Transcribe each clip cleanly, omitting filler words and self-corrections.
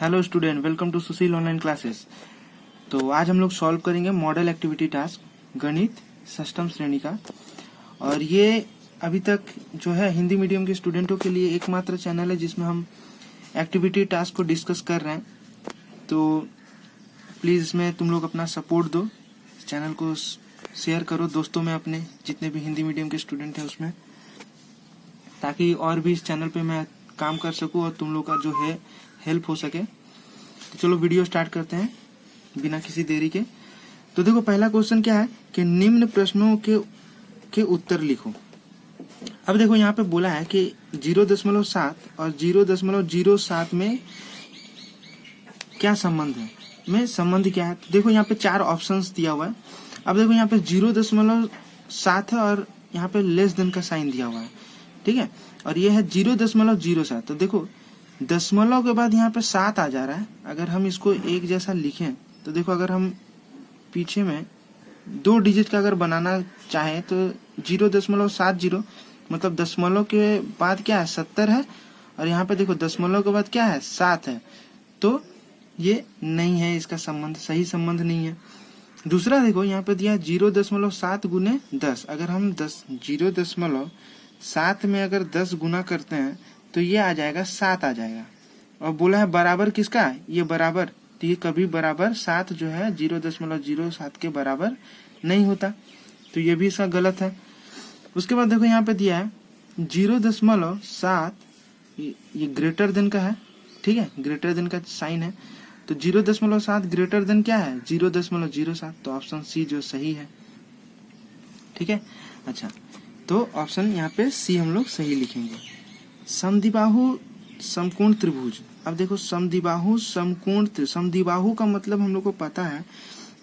Hello student, welcome to Sushil online classes. तो आज हम लोग सॉल्व करेंगे मॉडल एक्टिविटी टास्क गणित षष्ठम श्रेणी का। और ये अभी तक जो है हिंदी मीडियम के स्टूडेंटों के लिए एकमात्र चैनल है जिसमें हम एक्टिविटी टास्क को डिस्कस कर रहे हैं। तो प्लीज़ इसमें तुम लोग अपना सपोर्ट दो, चैनल को शेयर करो दोस्तों में अपने, जितने भी हिंदी मीडियम के स्टूडेंट हैं उसमें, ताकि और भी इस चैनल पे मैं काम कर सकूं और तुम लोग का जो है हेल्प हो सके। तो चलो वीडियो स्टार्ट करते हैं बिना किसी देरी के। तो देखो पहला क्वेश्चन क्या है कि निम्न प्रश्नों के उत्तर लिखो। अब देखो यहाँ पे बोला है कि 0.7 और 0.07 में क्या संबंध है, में संबंध क्या है। तो देखो यहाँ पे 4 ऑप्शंस दिया हुआ है। अब देखो यहाँ पे 0.7 है और यहाँ पे लेस देन का साइन दिया हुआ है, ठीक है। और ये है 0.07। तो देखो दशमलव के बाद यहाँ पे 7 आ जा रहा है। अगर हम इसको एक जैसा लिखें तो देखो, अगर हम पीछे में 2 डिजिट का अगर बनाना चाहें तो 0.70 मतलब दशमलव के बाद क्या है 70 है, और यहाँ पे देखो दशमलव के बाद क्या है 7 है। तो ये नहीं है, इसका संबंध सही संबंध नहीं है। दूसरा देखो यहाँ पे दिया 0.7 गुने 10। अगर हम 0.7 में अगर 10 गुना करते हैं तो ये आ जाएगा 7 आ जाएगा। और बोला है बराबर किसका, ये बराबर, तो ये कभी बराबर 7 जो है 0.07 के बराबर नहीं होता, तो ये भी इसका गलत है। उसके बाद देखो यहाँ पे दिया है 0.7, ये ग्रेटर देन का है, ठीक है, ग्रेटर देन का साइन है। तो 0.7 ग्रेटर देन क्या है 0.07, तो ऑप्शन सी जो सही है, ठीक है। अच्छा, तो ऑप्शन यहाँ पे सी हम लोग सही लिखेंगे। समद्विबाहु समकोण त्रिभुज। अब देखो समद्विबाहु समकोण, समद्विबाहु का मतलब हम लोग को पता है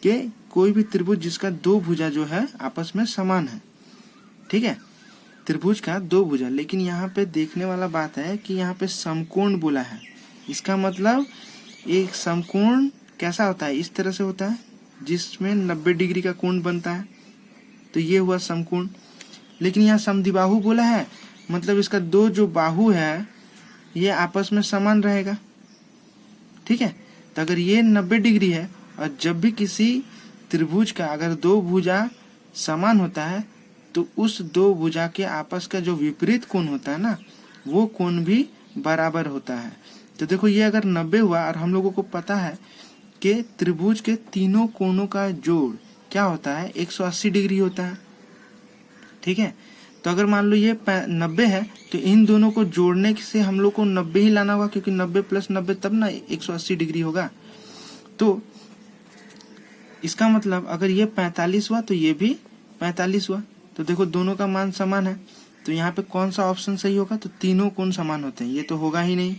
कि कोई भी त्रिभुज जिसका 2 भुजा जो है आपस में समान है, ठीक है, त्रिभुज का 2 भुजा। लेकिन यहाँ पे देखने वाला बात है कि यहाँ पे समकोण बोला है, इसका मतलब एक समकोण कैसा होता है, इस तरह से होता है जिसमें 90 डिग्री का कोण बनता है, तो ये हुआ समकोण। लेकिन यहाँ समद्विबाहु बोला है, मतलब इसका 2 जो बाहु है ये आपस में समान रहेगा, ठीक है। तो अगर ये 90 डिग्री है और जब भी किसी त्रिभुज का अगर 2 भुजा समान होता है तो उस 2 भुजा के आपस का जो विपरीत कोण होता है ना, वो कोण भी बराबर होता है। तो देखो ये अगर 90 हुआ, और हम लोगों को पता है कि त्रिभुज के तीनों कोणों का जोड़ क्या होता है 180 डिग्री होता है, ठीक है। तो अगर मान लो ये 90 है तो इन दोनों को जोड़ने से हम लोग को 90 ही लाना होगा, क्योंकि 90 + 90 तब ना 180 डिग्री होगा। तो इसका मतलब अगर ये 45 हुआ तो ये भी 45 हुआ। तो देखो दोनों का मान समान है, तो यहाँ पे कौन सा ऑप्शन सही होगा, तो तीनों कोण समान होते हैं, ये तो होगा ही नहीं,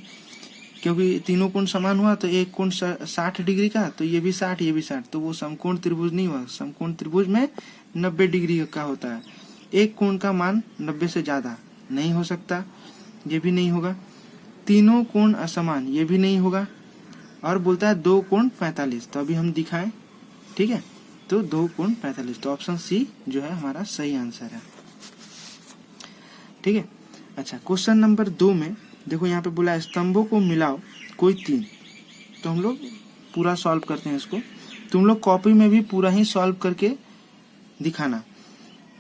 क्योंकि तीनों कोण समान हुआ तो एक कोण 60 डिग्री का, तो ये भी 60 ये भी 60, तो वो समकोण त्रिभुज नहीं हुआ। समकोण त्रिभुज में 90 डिग्री का होता है, एक कोण का मान 90 से ज्यादा नहीं हो सकता, ये भी नहीं होगा। तीनों कोण असमान, ये भी नहीं होगा। और बोलता है 2 कोण 45, तो अभी हम दिखाएं, ठीक है। तो 2 कोण 45, तो ऑप्शन सी जो है हमारा सही आंसर है, ठीक है। अच्छा, क्वेश्चन नंबर 2 में देखो यहाँ पे बोला स्तंभों को मिलाओ कोई 3। तो हम लोग पूरा सॉल्व करते हैं इसको, तुम लोग कॉपी में भी पूरा ही सॉल्व करके दिखाना।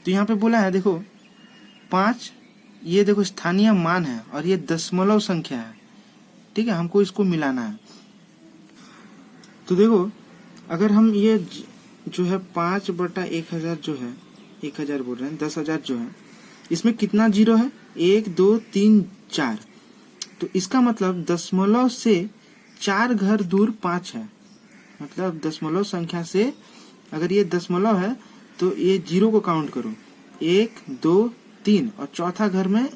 तो यहाँ पे बोला है देखो 5, ये देखो स्थानीय मान है और ये दशमलव संख्या है, ठीक है, हमको इसको मिलाना है। तो देखो अगर हम ये जो है 5/1000 जो है, 1000 बोल रहे हैं, 10,000 जो है, इसमें कितना जीरो है 1 2 3 4, तो इसका मतलब दशमलव से 4 घर दूर 5 है। मतलब दशमलव संख्या से अगर ये दशमलव है तो ये 0 को काउंट करो, 1 2 3 और चौथा घर में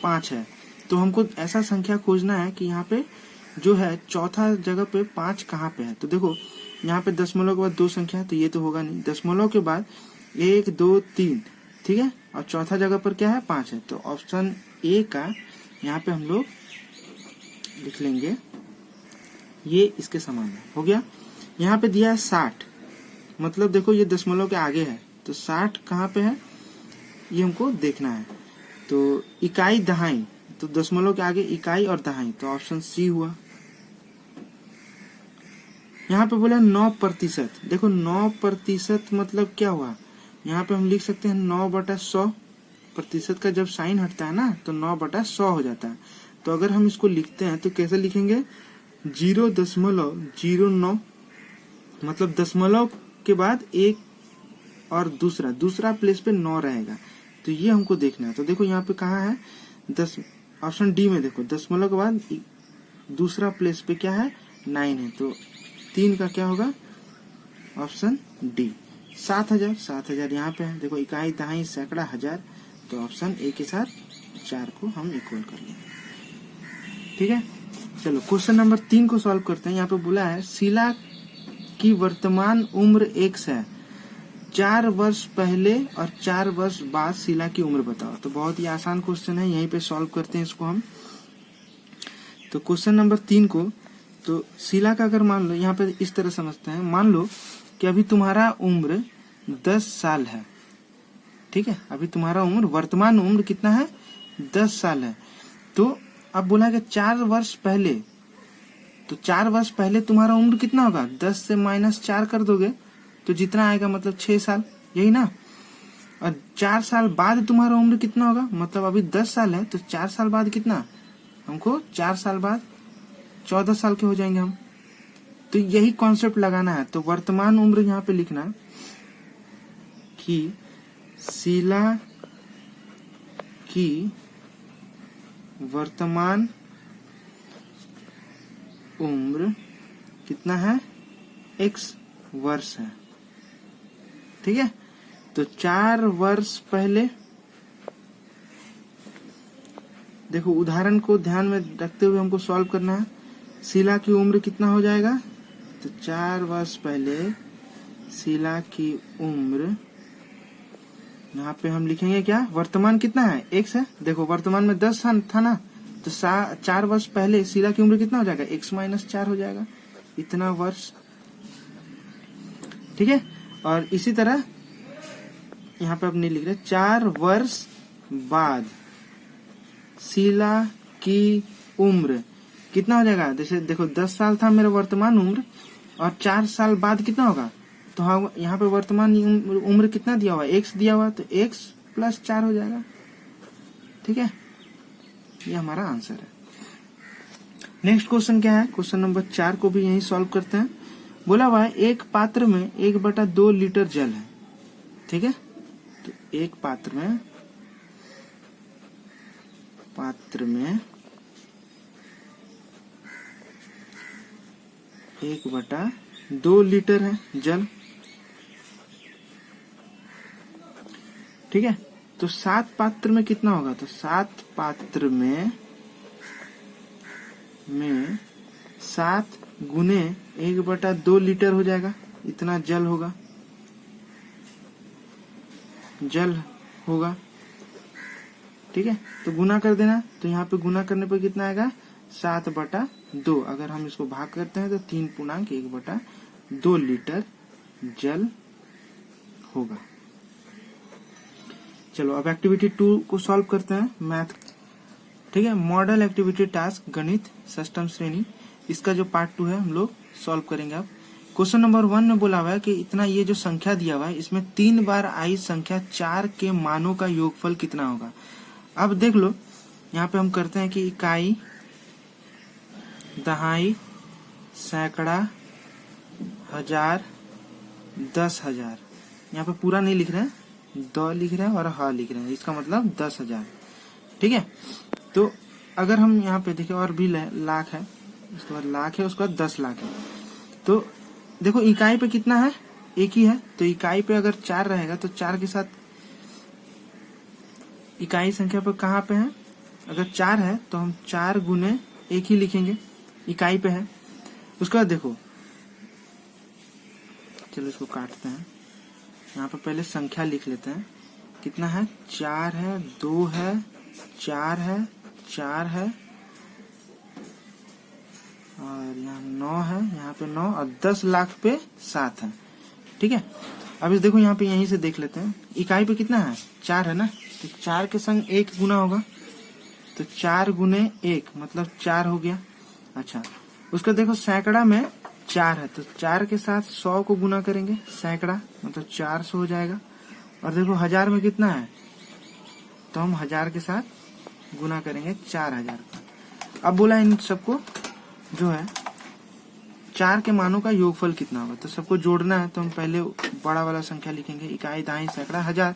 5 है। तो हमको ऐसा संख्या खोजना है कि यहाँ पे जो है चौथा जगह पे 5 कहाँ पे है। तो देखो यहाँ पे दशमलव के बाद 2 संख्या है, तो ये तो होगा नहीं। दशमलव के बाद 1 2 3, ठीक है, और चौथा जगह पर क्या है 5 है, तो ऑप्शन ए का यहाँ पे हम लोग लिख लेंगे, ये इसके समान है, हो गया। यहाँ पे दिया है 60, मतलब देखो ये दशमलव के आगे है, तो 60 कहाँ पे है ये हमको देखना है। तो इकाई दहाई, तो दशमलव के आगे इकाई और दहाई, तो ऑप्शन सी हुआ। यहाँ पे बोला 9%। देखो 9% मतलब क्या हुआ, यहाँ पे हम लिख सकते हैं 9/100। प्रतिशत का जब साइन हटता है ना तो 9/100 हो जाता है। तो अगर हम इसको लिखते हैं तो कैसे लिखेंगे, 0.09, मतलब दशमलव के बाद एक और दूसरा प्लेस पे 9 रहेगा। तो ये हमको देखना है। तो देखो यहाँ पे कहाँ है, ऑप्शन डी में देखो, दशमलव के बाद दूसरा प्लेस पे क्या है, 9 है। तो 3 का क्या होगा, ऑप्शन डी। 7,000 यहाँ पे है। देखो इकाई, दहाई, सैकड़ा, हजार, तो ऑप्शन ए के साथ 4 को हम इक्वल कर लेंगे। ठीक है, चलो क्वेश्चन नंबर 3 को सॉल्व करते हैं। यहाँ पे बोला है शीला की वर्तमान उम्र x है, 4 वर्ष पहले और 4 वर्ष बाद शीला की उम्र बताओ। तो बहुत ही आसान क्वेश्चन है, यहीं पे सॉल्व करते हैं इसको हम। तो क्वेश्चन नंबर 3 को, तो शीला का अगर मान लो, यहाँ पे इस तरह समझते हैं, मान लो कि अभी तुम्हारा उम्र 10 साल है। ठीक है, अभी तुम्हारा उम्र, वर्तमान उम्र कितना है, 10 साल है। तो अब बोला कि 4 वर्ष पहले, तो 4 वर्ष पहले तुम्हारा उम्र कितना होगा, 10 से -4 कर दोगे तो जितना आएगा, मतलब 6 साल, यही ना। और 4 साल बाद तुम्हारा उम्र कितना होगा, मतलब अभी 10 साल है तो 4 साल बाद कितना, हमको 4 साल बाद 14 साल के हो जाएंगे हम। तो यही कॉन्सेप्ट लगाना है। तो वर्तमान उम्र यहाँ पे लिखना कि शीला की वर्तमान उम्र कितना है, x वर्ष है। ठीक है, तो 4 वर्ष पहले, देखो उदाहरण को ध्यान में रखते हुए हमको सॉल्व करना है। शीला की उम्र कितना हो जाएगा, तो 4 वर्ष पहले शीला की उम्र, यहाँ पे हम लिखेंगे क्या, वर्तमान कितना है, x है। देखो वर्तमान में 10 था ना, तो 4 वर्ष पहले शीला की उम्र कितना हो जाएगा, x - 4 हो जाएगा, इतना वर्ष। ठीक है, और इसी तरह यहाँ पे अब नहीं लिख रहे, 4 वर्ष बाद शीला की उम्र कितना हो जाएगा। जैसे देखो 10 साल था मेरा वर्तमान उम्र, और 4 साल बाद कितना होगा, तो हाँ यहाँ पे वर्तमान उम्र कितना दिया हुआ, x दिया हुआ, तो x + 4 हो जाएगा। ठीक है, ये हमारा आंसर है। नेक्स्ट क्वेश्चन क्या है, क्वेश्चन नंबर 4 को भी यही सॉल्व करते हैं। बोला हुआ है एक पात्र में 1/2 लीटर जल है। ठीक है, तो एक पात्र में 1/2 लीटर है जल। ठीक है, तो 7 पात्र में कितना होगा, तो 7 पात्र में 7 गुने 1/2 लीटर हो जाएगा, इतना जल होगा। ठीक है, तो गुना कर देना। तो यहाँ पे गुना करने पर कितना आएगा, 7/2। अगर हम इसको भाग करते हैं तो 3.1/2 लीटर जल होगा। चलो अब एक्टिविटी 2 को सॉल्व करते हैं, मैथ। ठीक है, मॉडल एक्टिविटी टास्क गणित षष्ठम श्रेणी, इसका जो पार्ट 2 है हम लोग सॉल्व करेंगे। अब क्वेश्चन नंबर 1 में बोला हुआ है कि इतना, ये जो संख्या दिया हुआ है इसमें 3 बार आई संख्या 4 के मानों का योगफल कितना होगा। अब देख लो, यहाँ पे हम करते हैं कि इकाई, दहाई, सैकड़ा, हजार, 10,000, यहाँ पे पूरा नहीं लिख रहे हैं, द लिख रहे हैं और ह लिख रहे हैं, इसका मतलब 10,000। ठीक है, तो अगर हम यहाँ पे देखें, और भी लाख है, उसके बाद लाख है, उसके बाद 10 लाख है। तो देखो इकाई पे कितना है, एक ही है। तो इकाई पे अगर 4 रहेगा तो 4 के साथ इकाई संख्या पे कहाँ पे है, अगर 4 है तो हम 4 गुने 1 ही लिखेंगे, इकाई पे है। उसके बाद देखो, चलो इसको काटते हैं, यहाँ पे पहले संख्या लिख लेते हैं, कितना है, 4 है, 2 है, 4 है, 4 है, और यहाँ 9 है, यहाँ पे 9, और 10 लाख पे 7 है। ठीक है, अब इस देखो यहाँ पे यहीं से देख लेते हैं, इकाई पे कितना है, 4 है ना, तो 4 के संग 1 गुना होगा, तो 4 गुने 1 मतलब 4 हो गया। अच्छा, उसका देखो सैकड़ा में 4 है, तो 4 के साथ 100 को गुना करेंगे, सैकड़ा मतलब 400 हो जाएगा। और देखो 1000 में कितना है, तो हम 1000 के साथ गुना करेंगे 4000 का। अब बोला इन सबको जो है 4 के मानों का योगफल कितना होगा, तो सबको जोड़ना है। तो हम पहले बड़ा वाला संख्या लिखेंगे, इकाई दाई सैकड़ा 1000,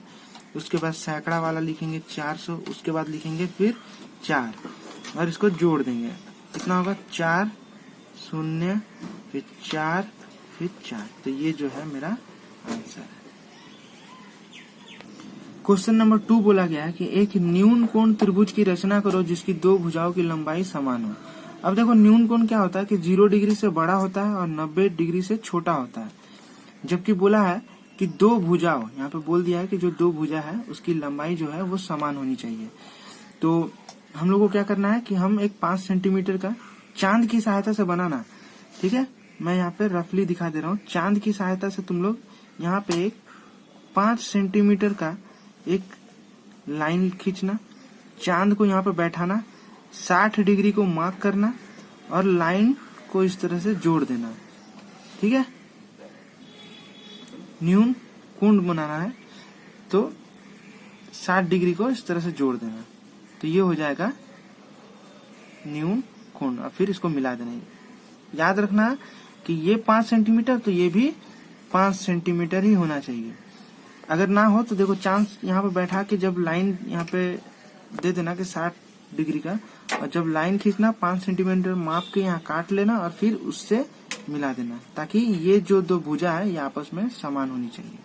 उसके बाद सैकड़ा वाला लिखेंगे 400, उसके बाद लिखेंगे फिर 4 और इसको जोड़ देंगे, कितना होगा 4 0 फिर 4 फिर 4। तो ये जो है मेरा आंसर है। क्वेश्चन नंबर 2 बोला गया है कि एक न्यून कोण त्रिभुज की रचना करो जिसकी 2 भुजाओं की लंबाई समान हो। अब देखो न्यून कोण क्या होता है कि 0 डिग्री से बड़ा होता है और 90 डिग्री से छोटा होता है, जबकि बोला है कि 2 भुजाओं, यहाँ पे बोल दिया है कि जो 2 भुजा है उसकी लंबाई जो है वो समान होनी चाहिए। तो हम लोग को क्या करना है कि हम एक 5 सेंटीमीटर का चांद की सहायता से बनाना, ठीक है। मैं यहाँ पे रफली दिखा दे रहा हूँ। चांद की सहायता से तुम लोग यहाँ पे एक 5 सेंटीमीटर का एक लाइन खींचना, चांद को यहाँ पे बैठाना, 60 डिग्री को मार्क करना और लाइन को इस तरह से जोड़ देना, ठीक है। न्यून कोण बनाना है तो 60 डिग्री को इस तरह से जोड़ देना, तो ये हो जाएगा न्यून कोण। और फिर इसको मिला देना। याद रखना कि ये 5 सेंटीमीटर तो ये भी 5 सेंटीमीटर ही होना चाहिए। अगर ना हो तो देखो चांस यहाँ पे बैठा के जब लाइन यहाँ पे दे देना कि 60 डिग्री का, और जब लाइन खींचना 5 सेंटीमीटर माप के यहाँ काट लेना और फिर उससे मिला देना, ताकि ये जो 2 भुजा है ये आपस में समान होनी चाहिए,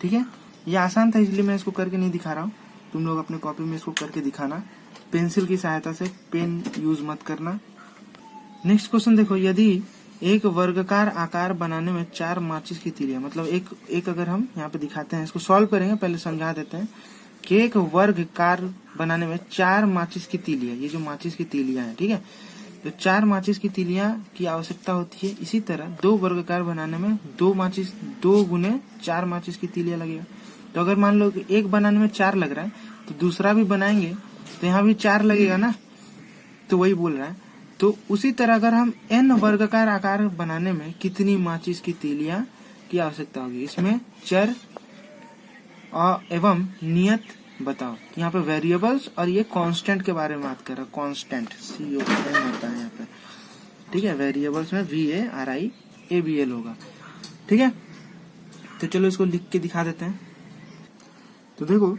ठीक है। ये आसान था इसलिए मैं इसको करके नहीं दिखा रहा हूँ, तुम लोग अपने कॉपी में इसको करके दिखाना। पेंसिल की सहायता से, पेन यूज मत करना। नेक्स्ट क्वेश्चन देखो, यदि एक वर्गाकार आकार बनाने में 4 माचिस की तीलियां, मतलब एक अगर हम यहाँ पे दिखाते हैं, इसको सॉल्व करेंगे, पहले समझा देते हैं कि एक वर्गाकार बनाने में 4 माचिस की तीलियां, ये जो माचिस की तीलियां है, ठीक है, तो 4 माचिस की तीलियां की आवश्यकता होती है। इसी तरह 2 वर्गाकार बनाने में 2 गुने 4 माचिस की तीलियां लगेगा। तो अगर मान लो कि एक बनाने में 4 लग रहा है तो दूसरा भी बनाएंगे तो यहाँ भी 4 लगेगा ना, तो वही बोल रहा है। तो उसी तरह अगर हम n वर्गाकार आकार बनाने में कितनी माचिस की तीलियां की आवश्यकता होगी, इसमें चर एवं नियत बताओ। यहाँ पे वेरिएबल्स और ये कांस्टेंट के बारे में बात कर रहा है। कांस्टेंट CON होता है यहाँ पे, ठीक है। वेरिएबल्स में VARIABL होगा, ठीक है। तो चलो इसको लिख के दिखा देते हैं। तो देखो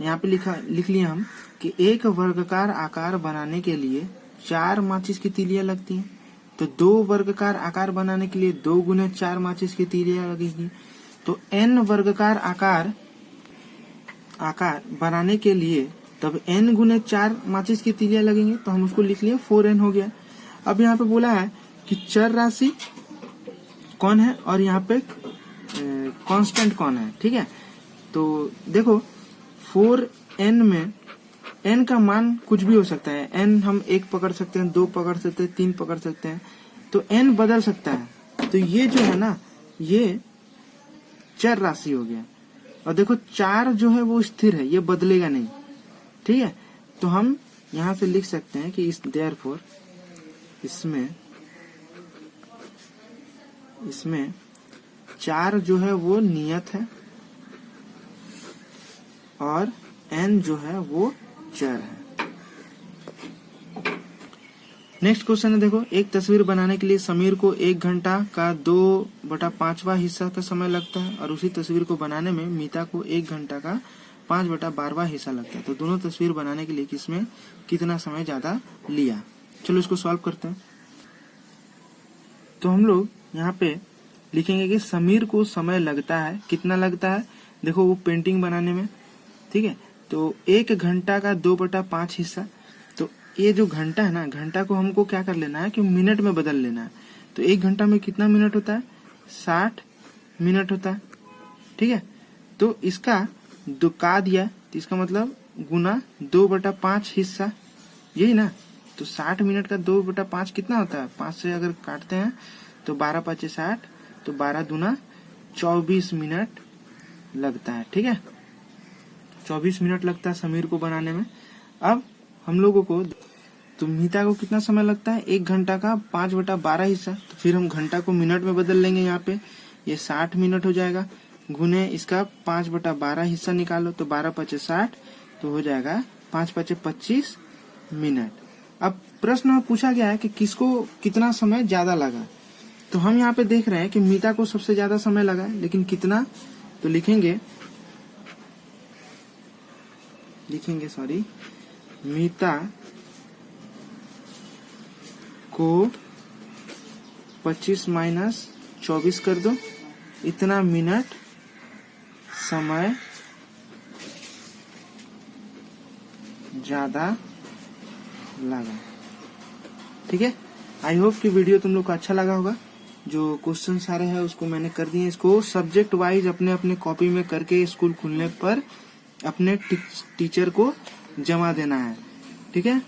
यहाँ पे लिख लिया हम कि एक वर्गाकार आकार बनाने के लिए 4 माचिस की तीलियां लगती हैं। तो 2 वर्गाकार आकार बनाने के लिए 2 गुने 4 माचिस की तीलियां लगेगी। तो n वर्गाकार आकार बनाने के लिए तब n गुने 4 माचिस की तीलियां लगेंगे, तो हम उसको लिख लिए 4n हो गया। अब यहाँ पे बोला है कि चर राशि कौन है और यहाँ पे कांस्टेंट कौन है, ठीक है। तो देखो 4n में n का मान कुछ भी हो सकता है। n हम 1 पकड़ सकते हैं, 2 पकड़ सकते हैं, 3 पकड़ सकते हैं, तो n बदल सकता है। तो ये जो है ना, ये चर राशि हो गया। और देखो 4 जो है वो स्थिर है, ये बदलेगा नहीं, ठीक है। तो हम यहाँ से लिख सकते हैं कि इस देयरफॉर इसमें 4 जो है वो नियत है और n जो है वो चर है। नेक्स्ट क्वेश्चन है, देखो एक तस्वीर बनाने के लिए समीर को 1 घंटा का 2/5वां हिस्सा का समय लगता है और उसी तस्वीर को बनाने में मीता को 1 घंटा का 5/12वां हिस्सा लगता है। तो दोनों तस्वीर बनाने के लिए किसमें कितना समय ज्यादा लिया। चलो इसको सॉल्व करते हैं। तो हम लोग यहाँ पे लिखेंगे कि समीर को समय लगता है, कितना लगता है, देखो वो पेंटिंग बनाने में, ठीक है। तो 1 घंटा का 2/5 हिस्सा, तो ये जो घंटा है ना, घंटा को हमको क्या कर लेना है कि मिनट में बदल लेना है। तो 1 घंटा में कितना मिनट होता है, 60 मिनट होता है, ठीक है। तो इसका का दिया, तो इसका मतलब गुना 2/5 हिस्सा, यही ना। तो 60 मिनट का 2/5 कितना होता है, 5 से अगर काटते हैं तो 12 × 5 = 60, तो 12 दूना 24 मिनट लगता है, ठीक है। 24 मिनट लगता है समीर को बनाने में। अब हम लोगों को तो मीता को कितना समय लगता है, 1 घंटा का 5/12 हिस्सा। तो फिर हम घंटा को मिनट में बदल लेंगे, यहाँ पे ये 60 मिनट हो जाएगा, गुने इसका 5/12 हिस्सा निकालो, तो 12×5 = 60, तो हो जाएगा 5×5 = 25 मिनट। अब प्रश्न में पूछा गया है कि किसको कितना समय ज्यादा लगा। तो हम यहाँ पे देख रहे हैं कि मीता को सबसे ज्यादा समय लगा है, लेकिन कितना, तो लिखेंगे मीता को 25 - 24 कर दो, इतना मिनट समय ज्यादा लगा। ठीक है, आई होप कि वीडियो तुम लोग को अच्छा लगा होगा। जो क्वेश्चन सारे हैं उसको मैंने कर दिए, इसको सब्जेक्ट वाइज अपने अपने कॉपी में करके स्कूल खुलने पर अपने टीचर को जमा देना है। ठीक है।